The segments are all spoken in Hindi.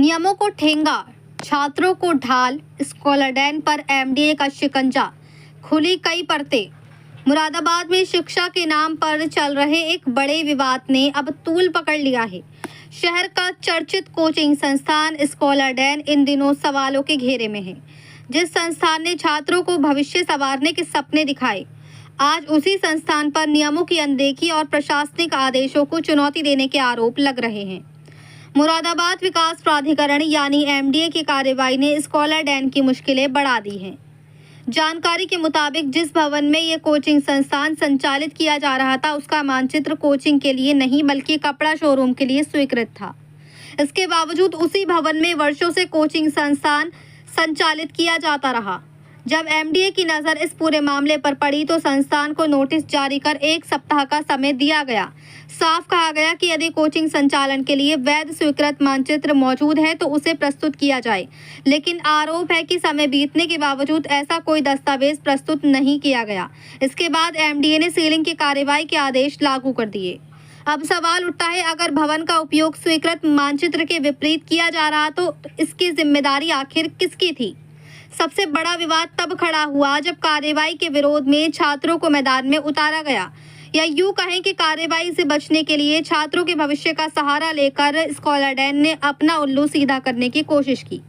नियमों को ठेंगा, छात्रों को ढाल, स्कॉलरडेन पर एमडीए का शिकंजा, खुली कई परतें। मुरादाबाद में शिक्षा के नाम पर चल रहे एक बड़े विवाद ने अब तूल पकड़ लिया है। शहर का चर्चित कोचिंग संस्थान स्कॉलरडेन इन दिनों सवालों के घेरे में है। जिस संस्थान ने छात्रों को भविष्य संवारने के सपने दिखाए, आज उसी संस्थान पर नियमों की अनदेखी और प्रशासनिक आदेशों को चुनौती देने के आरोप लग रहे हैं। मुरादाबाद विकास प्राधिकरण यानी एमडीए की कार्रवाई ने स्कॉलरडेन की मुश्किलें बढ़ा दी हैं। जानकारी के मुताबिक जिस भवन में ये कोचिंग संस्थान संचालित किया जा रहा था, उसका मानचित्र कोचिंग के लिए नहीं बल्कि कपड़ा शोरूम के लिए स्वीकृत था। इसके बावजूद उसी भवन में वर्षों से कोचिंग संस्थान संचालित किया जाता रहा। जब एमडीए की नज़र इस पूरे मामले पर पड़ी तो संस्थान को नोटिस जारी कर 1 सप्ताह का समय दिया गया। साफ कहा गया कि यदि कोचिंग संचालन के लिए वैध स्वीकृत मानचित्र मौजूद है तो उसे प्रस्तुत किया जाए, लेकिन आरोप है कि समय बीतने के बावजूद ऐसा कोई दस्तावेज प्रस्तुत नहीं किया गया। इसके बाद एमडीए ने सीलिंग की कार्रवाई के आदेश लागू कर दिए। अब सवाल उठता है, अगर भवन का उपयोग स्वीकृत मानचित्र के विपरीत किया जा रहा तो इसकी जिम्मेदारी आखिर किसकी थी? सबसे बड़ा विवाद तब खड़ा हुआ जब कार्रवाई के विरोध में छात्रों को मैदान में उतारा गया, या यूं कहें कि कार्रवाई से बचने के लिए छात्रों के भविष्य का सहारा लेकर स्कॉलरडेन ने अपना उल्लू सीधा करने की कोशिश की।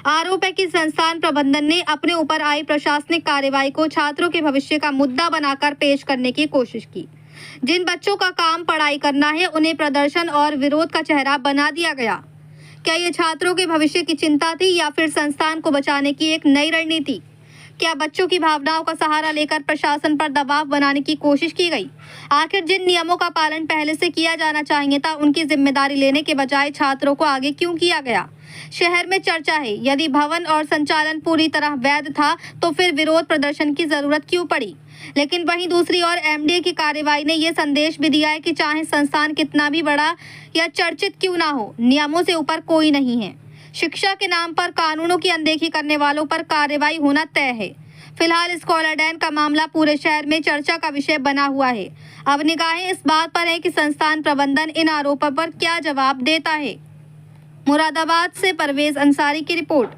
आरोप है कि संस्थान प्रबंधन ने अपने ऊपर आई प्रशासनिक कार्रवाई को छात्रों के भविष्य का मुद्दा बनाकर पेश करने की कोशिश की। जिन बच्चों का काम पढ़ाई करना है, उन्हें प्रदर्शन और विरोध का चेहरा बना दिया गया। क्या ये छात्रों के भविष्य की चिंता थी या फिर संस्थान को बचाने की एक नई रणनीति? क्या बच्चों की भावनाओं का सहारा लेकर प्रशासन पर दबाव बनाने की कोशिश की गई? आखिर जिन नियमों का पालन पहले से किया जाना चाहिए था, उनकी जिम्मेदारी लेने के बजाय छात्रों को आगे क्यों किया गया? शहर में चर्चा है, यदि भवन और संचालन पूरी तरह वैध था तो फिर विरोध प्रदर्शन की जरूरत क्यों पड़ी? लेकिन वहीं दूसरी ओर एमडीए की कार्रवाई ने यह संदेश भी दिया है कि चाहे संस्थान कितना भी बड़ा या चर्चित क्यों ना हो, नियमों से ऊपर कोई नहीं है। शिक्षा के नाम पर कानूनों की अनदेखी करने वालों पर कार्रवाई होना तय है। फिलहाल स्कॉलरडेन का मामला पूरे शहर में चर्चा का विषय बना हुआ है। अब निगाहें इस बात पर है कि संस्थान प्रबंधन इन आरोपों पर क्या जवाब देता है। मुरादाबाद से परवेज अंसारी की रिपोर्ट।